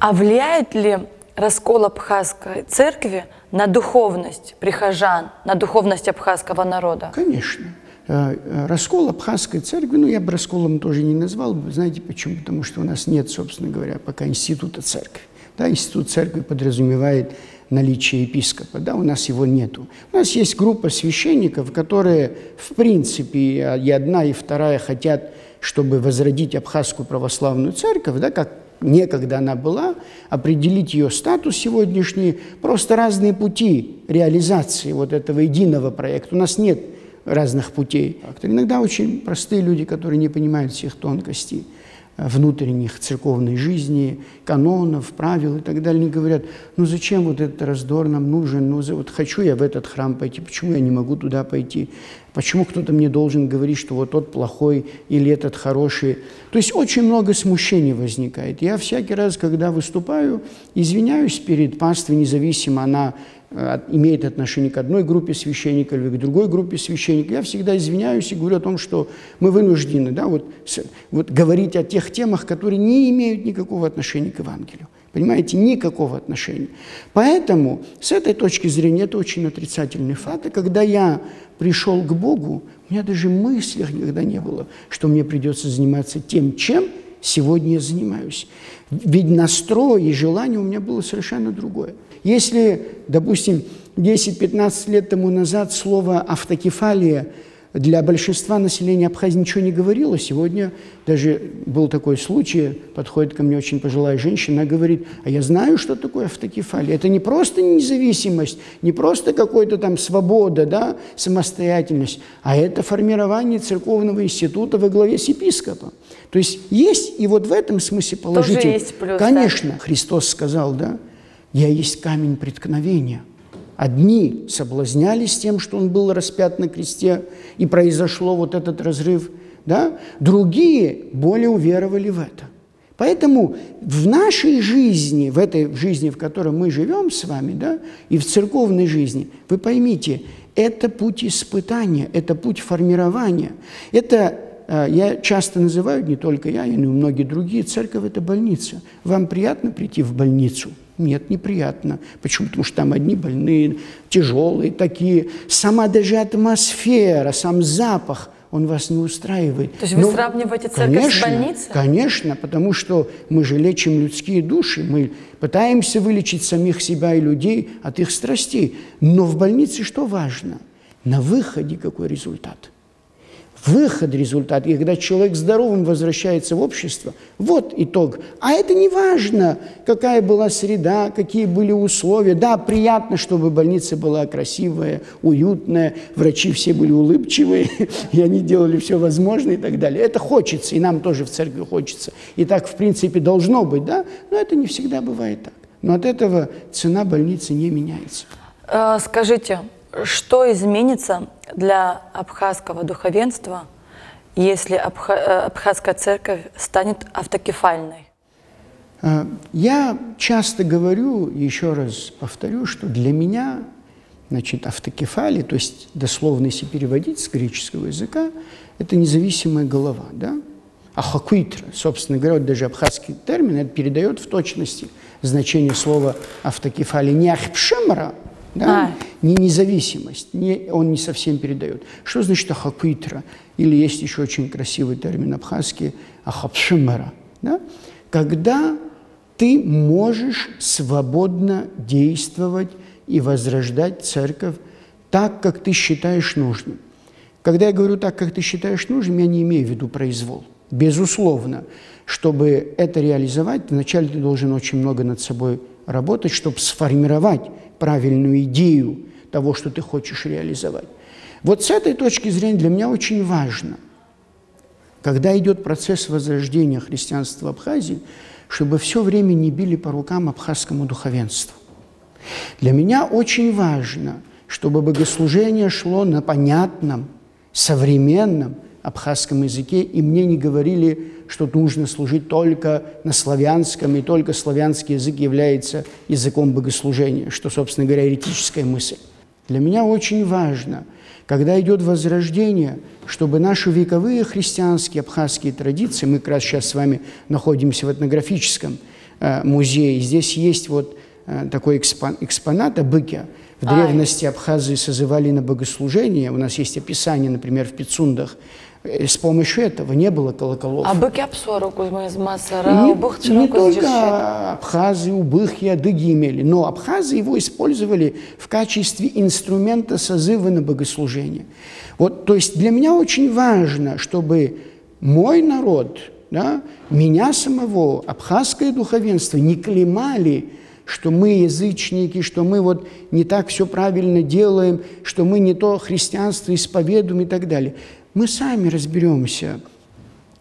А влияет ли раскол абхазской церкви на духовность прихожан, на духовность абхазского народа? Конечно. Раскол абхазской церкви, ну, я бы расколом тоже не назвал, знаете почему? Потому что у нас нет, собственно говоря, пока института церкви. Да, институт церкви подразумевает наличие епископа, да, у нас его нету. У нас есть группа священников, которые, в принципе, и одна, и вторая хотят, чтобы возродить абхазскую православную церковь, да, как некогда она была, определить ее статус сегодняшний, просто разные пути реализации вот этого единого проекта. У нас нет разных путей. Иногда очень простые люди, которые не понимают всех тонкостей внутренних церковной жизни, канонов, правил и так далее, они говорят, ну зачем вот этот раздор нам нужен, ну вот хочу я в этот храм пойти, почему я не могу туда пойти, почему кто-то мне должен говорить, что вот тот плохой или этот хороший. То есть очень много смущений возникает. Я всякий раз, когда выступаю, извиняюсь перед паствой, независимо она имеет отношение к одной группе священников или к другой группе священников, я всегда извиняюсь и говорю о том, что мы вынуждены, да, вот говорить о тех темах, которые не имеют никакого отношения к Евангелию. Понимаете, никакого отношения. Поэтому с этой точки зрения это очень отрицательный факт. И когда я пришел к Богу, у меня даже в мыслях никогда не было, что мне придется заниматься тем, чем сегодня я занимаюсь. Ведь настрой и желание у меня было совершенно другое. Если, допустим, 10-15 лет тому назад слово «автокефалия» для большинства населения Абхазии ничего не говорило, сегодня даже был такой случай, подходит ко мне очень пожилая женщина, она говорит, а я знаю, что такое автокефалия. Это не просто независимость, не просто какая-то там свобода, да, самостоятельность, а это формирование церковного института во главе с епископом. То есть есть и вот в этом смысле положительно. Тоже есть плюс. Конечно, да? Христос сказал, да, «Я есть камень преткновения». Одни соблазнялись тем, что он был распят на кресте, и произошло вот этот разрыв, да? Другие более уверовали в это. Поэтому в нашей жизни, в этой жизни, в которой мы живем с вами, да, и в церковной жизни, вы поймите, это путь испытания, это путь формирования. Это, я часто называю, не только я, но и многие другие, церковь – это больница. Вам приятно прийти в больницу? Нет, неприятно. Почему? Потому что там одни больные, тяжелые такие. Сама даже атмосфера, сам запах, он вас не устраивает. То есть вы сравниваете церковь с больницей? Конечно, потому что мы же лечим людские души, мы пытаемся вылечить самих себя и людей от их страстей. Но в больнице что важно? На выходе какой результат? Выход, результат, и когда человек здоровым возвращается в общество, вот итог. А это не важно, какая была среда, какие были условия. Да, приятно, чтобы больница была красивая, уютная, врачи все были улыбчивые, и они делали все возможное и так далее. Это хочется, и нам тоже в церкви хочется. И так, в принципе, должно быть, да? Но это не всегда бывает так. Но от этого цена больницы не меняется. Скажите, что изменится для абхазского духовенства, если абхазская церковь станет автокефальной? Я часто говорю, еще раз повторю, что для меня, значит, автокефалия, то есть дословно, если переводить с греческого языка, это независимая голова, да? Ахакуитра, собственно говоря, вот даже абхазский термин, это передает в точности значение слова автокефалия. Не ахпшемра, да? Не независимость, он не совсем передает. Что значит ахакуитра? Или есть еще очень красивый термин абхазский ахапшемара, да? Когда ты можешь свободно действовать и возрождать церковь так, как ты считаешь нужным. Когда я говорю так, как ты считаешь нужным, я не имею в виду произвол. Безусловно, чтобы это реализовать, вначале ты должен очень много над собой работать, чтобы сформировать правильную идею того, что ты хочешь реализовать. Вот с этой точки зрения для меня очень важно, когда идет процесс возрождения христианства в Абхазии, чтобы все время не били по рукам абхазскому духовенству. Для меня очень важно, чтобы богослужение шло на понятном, современном абхазском языке, и мне не говорили, что нужно служить только на славянском, и только славянский язык является языком богослужения, что, собственно говоря, еретическая мысль. Для меня очень важно, когда идет возрождение, чтобы наши вековые христианские абхазские традиции, мы как раз сейчас с вами находимся в этнографическом музей. Здесь есть вот такой экспонат о быке. В древности Абхазии созывали на богослужение. У нас есть описание, например, в Пицундах. С помощью этого не было колоколов. А быки абсорок из Масара, не только абхазы, убыхи, адыги имели, но абхазы его использовали в качестве инструмента созыва на богослужение. Вот, то есть для меня очень важно, чтобы мой народ, да, меня самого, абхазское духовенство не клеймали, что мы язычники, что мы вот не так все правильно делаем, что мы не то христианство исповедуем и так далее. Мы сами разберемся,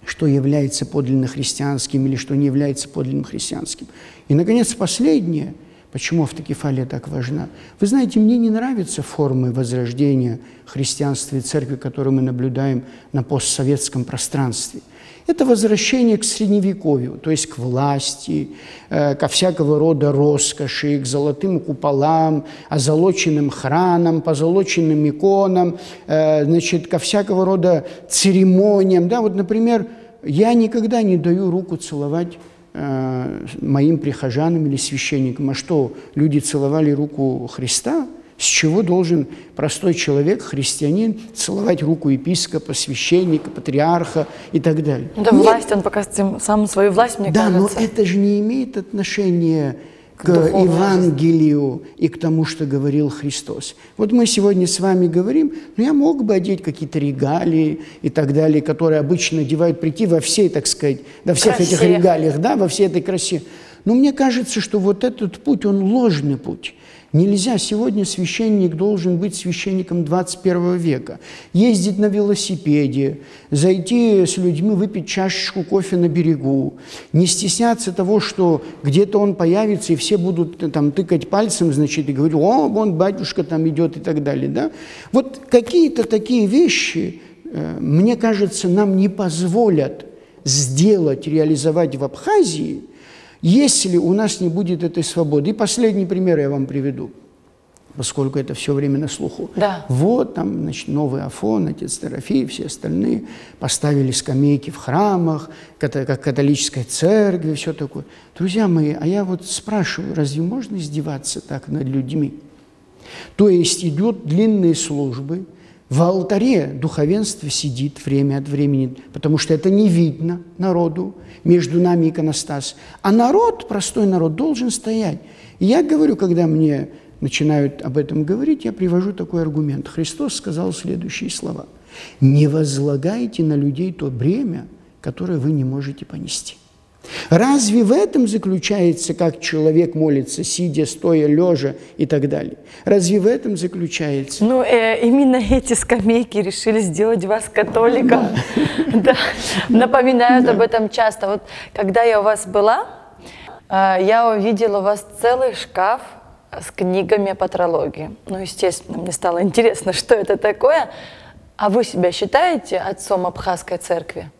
что является подлинно христианским или что не является подлинным христианским. И, наконец, последнее, почему автокефалия так важна. Вы знаете, мне не нравятся формы возрождения христианства и церкви, которые мы наблюдаем на постсоветском пространстве. Это возвращение к Средневековью, то есть к власти, ко всякого рода роскоши, к золотым куполам, озолоченным храмам, позолоченным иконам, значит, ко всякого рода церемониям. Да, вот, например, я никогда не даю руку целовать моим прихожанам или священникам. А что, люди целовали руку Христа? С чего должен простой человек, христианин, целовать руку епископа, священника, патриарха и так далее? Да, власть, он показывает сам свою власть, мне кажется. Да, но это же не имеет отношения к Евангелию и к тому, что говорил Христос. Вот мы сегодня с вами говорим, я мог бы одеть какие-то регалии и так далее, которые обычно одевают, прийти во всей, так сказать, во всех этих регалиях, да, во всей этой красе. Но мне кажется, что вот этот путь, он ложный путь. Нельзя. Сегодня священник должен быть священником 21 века. Ездить на велосипеде, зайти с людьми, выпить чашечку кофе на берегу, не стесняться того, что где-то он появится, и все будут там тыкать пальцем, значит, и говорить: о, вон батюшка там идет и так далее. Да? Вот какие-то такие вещи, мне кажется, нам не позволят сделать, реализовать в Абхазии, если у нас не будет этой свободы. И последний пример я вам приведу, поскольку это все время на слуху. Да. Вот там, значит, новый Афон, отец Дорофей, все остальные поставили скамейки в храмах, как католическая церковь, все такое. Друзья мои, а я вот спрашиваю, разве можно издеваться так над людьми? То есть идут длинные службы, в алтаре духовенство сидит время от времени, потому что это не видно народу, между нами иконостас. А народ, простой народ, должен стоять. И я говорю, когда мне начинают об этом говорить, я привожу такой аргумент. Христос сказал следующие слова: «Не возлагайте на людей то бремя, которое вы не можете понести». Разве в этом заключается, как человек молится, сидя, стоя, лежа и так далее? Разве в этом заключается? Ну, именно эти скамейки решили сделать вас католиком. Да. Напоминают об этом часто. Вот когда я у вас была, я увидела у вас целый шкаф с книгами по теологии. Ну, естественно, мне стало интересно, что это такое. А вы себя считаете отцом Абхазской церкви?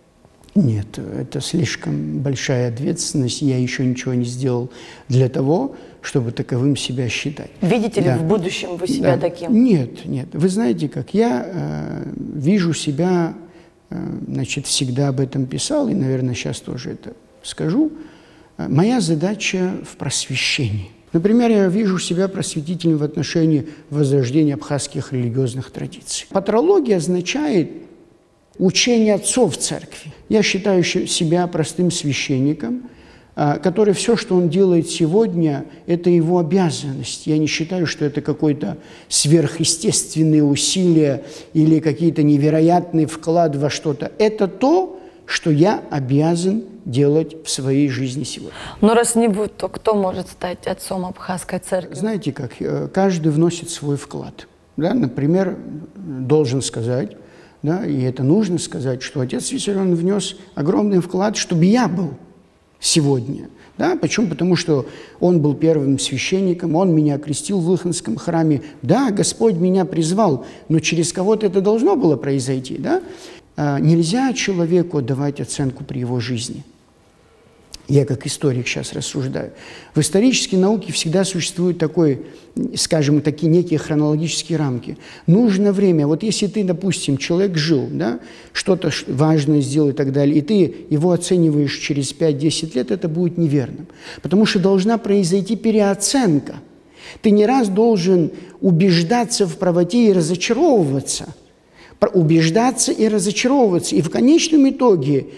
Нет, это слишком большая ответственность. Я еще ничего не сделал для того, чтобы таковым себя считать. Видите ли в будущем вы себя таким? Нет, нет. Вы знаете, как я вижу себя, значит, всегда об этом писал, и, наверное, сейчас тоже это скажу. Моя задача в просвещении. Например, я вижу себя просветителем в отношении возрождения абхазских религиозных традиций. Патрология означает учение отцов церкви. Я считаю себя простым священником, который все, что он делает сегодня, это его обязанность. Я не считаю, что это какое-то сверхъестественные усилия или какие-то невероятные вклад во что-то. Это то, что я обязан делать в своей жизни сегодня. Но раз не будет, то кто может стать отцом Абхазской церкви? Знаете как, каждый вносит свой вклад. Да? Например, должен сказать, да, и это нужно сказать, что отец Виссарион внес огромный вклад, чтобы я был сегодня. Да? Почему? Потому что он был первым священником, он меня крестил в Выхонском храме. Да, Господь меня призвал, но через кого-то это должно было произойти. Да? Нельзя человеку давать оценку при его жизни. Я как историк сейчас рассуждаю. В исторической науке всегда существует такой, скажем, такие некие хронологические рамки. Нужно время. Вот если ты, допустим, человек жил, да, что-то важное сделал и так далее, и ты его оцениваешь через 5-10 лет, это будет неверным. Потому что должна произойти переоценка. Ты не раз должен убеждаться в правоте и разочаровываться. Убеждаться и разочаровываться. И в конечном итоге,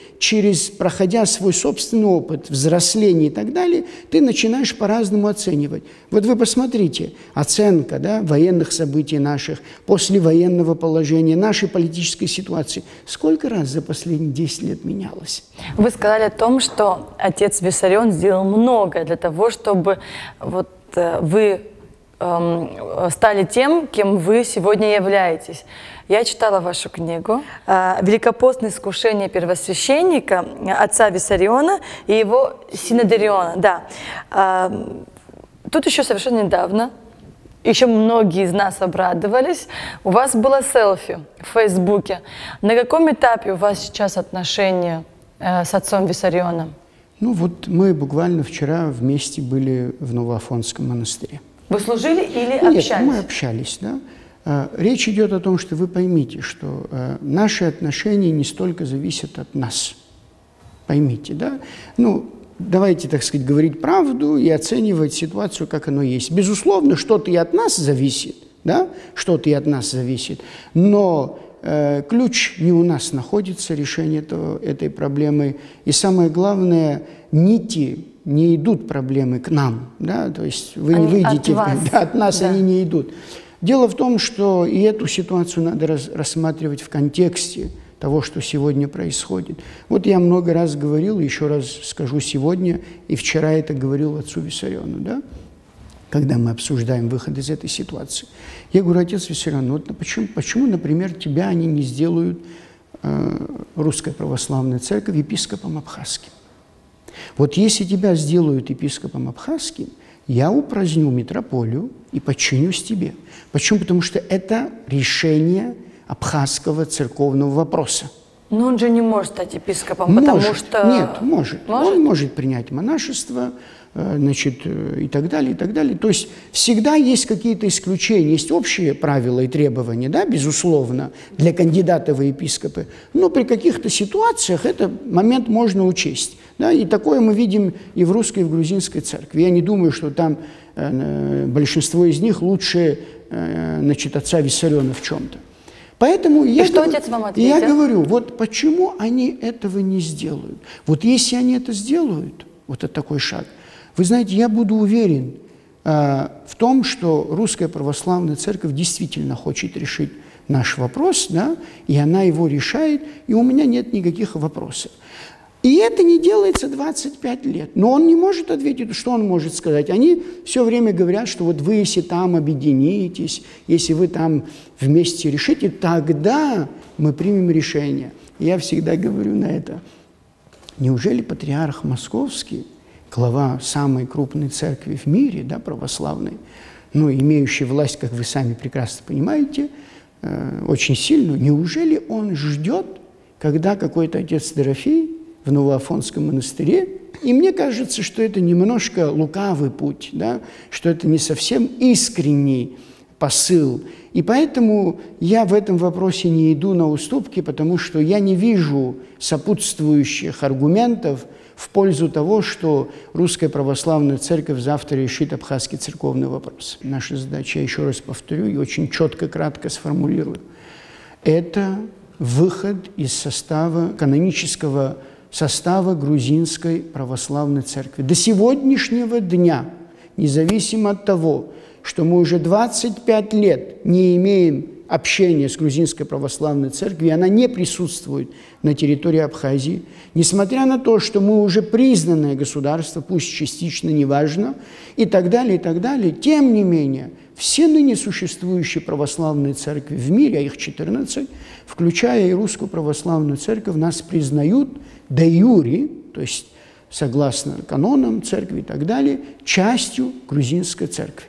проходя свой собственный опыт, взросление и так далее, ты начинаешь по-разному оценивать. Вот вы посмотрите, оценка, да, военных событий наших, послевоенного положения, нашей политической ситуации. Сколько раз за последние 10 лет менялось? Вы сказали о том, что отец Виссарион сделал многое для того, чтобы вот, вы стали тем, кем вы сегодня являетесь. Я читала вашу книгу «Великопостное искушение первосвященника» отца Виссариона и его Синодириона. Да. Тут еще совершенно недавно, еще многие из нас обрадовались, у вас было селфи в Фейсбуке. На каком этапе у вас сейчас отношения с отцом Виссарионом? Ну вот мы буквально вчера вместе были в Новоафонском монастыре. Вы служили или общались? Нет, мы общались, да. Речь идет о том, что вы поймите, что наши отношения не столько зависят от нас. Поймите, да? Ну, давайте, так сказать, говорить правду и оценивать ситуацию, как оно есть. Безусловно, что-то и от нас зависит, да? Что-то и от нас зависит. Но ключ не у нас находится, решение этой проблемы. И самое главное, нити не идут проблемы к нам, да? То есть вы не выйдете, от нас они не идут. Дело в том, что и эту ситуацию надо рассматривать в контексте того, что сегодня происходит. Вот я много раз говорил, еще раз скажу сегодня, и вчера это говорил отцу Виссариону, да, когда мы обсуждаем выход из этой ситуации. Я говорю: отец Виссарион, вот почему, например, тебя они не сделают, Русская Православная Церковь, епископом Абхазским? Вот если тебя сделают епископом Абхазским, я упраздню митрополию и подчинюсь тебе. Почему? Потому что это решение абхазского церковного вопроса. Но он же не может стать епископом, потому что... Нет, может. Он может принять монашество, значит, и так далее, и так далее. То есть всегда есть какие-то исключения, есть общие правила и требования, да, безусловно, для кандидата в епископы, но при каких-то ситуациях этот момент можно учесть. Да, и такое мы видим и в русской, и в грузинской церкви. Я не думаю, что там большинство из них лучше, значит, отца Виссариона в чем-то. Поэтому отец вам ответил? Я говорю, вот почему они этого не сделают? Вот если они это сделают, вот это такой шаг, вы знаете, я буду уверен в том, что Русская Православная Церковь действительно хочет решить наш вопрос, да, и она его решает, и у меня нет никаких вопросов. И это не делается 25 лет. Но он не может ответить, что он может сказать. Они все время говорят, что вот вы, если там объединитесь, если вы там вместе решите, тогда мы примем решение. И я всегда говорю на это: неужели патриарх Московский, глава самой крупной церкви в мире, да, православной, ну, имеющий власть, как вы сами прекрасно понимаете, очень сильную, неужели он ждет, когда какой-то отец Дорофей в Новоафонском монастыре, и мне кажется, что это немножко лукавый путь, да, что это не совсем искренний посыл. И поэтому я в этом вопросе не иду на уступки, потому что я не вижу сопутствующих аргументов в пользу того, что Русская Православная Церковь завтра решит абхазский церковный вопрос. Наша задача, я еще раз повторю и очень четко, кратко сформулирую, это выход из канонического состава Грузинской Православной Церкви. До сегодняшнего дня, независимо от того, что мы уже 25 лет не имеем общения с Грузинской Православной Церковью, она не присутствует на территории Абхазии, несмотря на то, что мы уже признанное государство, пусть частично, неважно, и так далее, тем не менее, все ныне существующие православные церкви в мире, а их 14, включая и Русскую Православную Церковь, нас признают де юре, то есть согласно канонам церкви и так далее, частью грузинской церкви.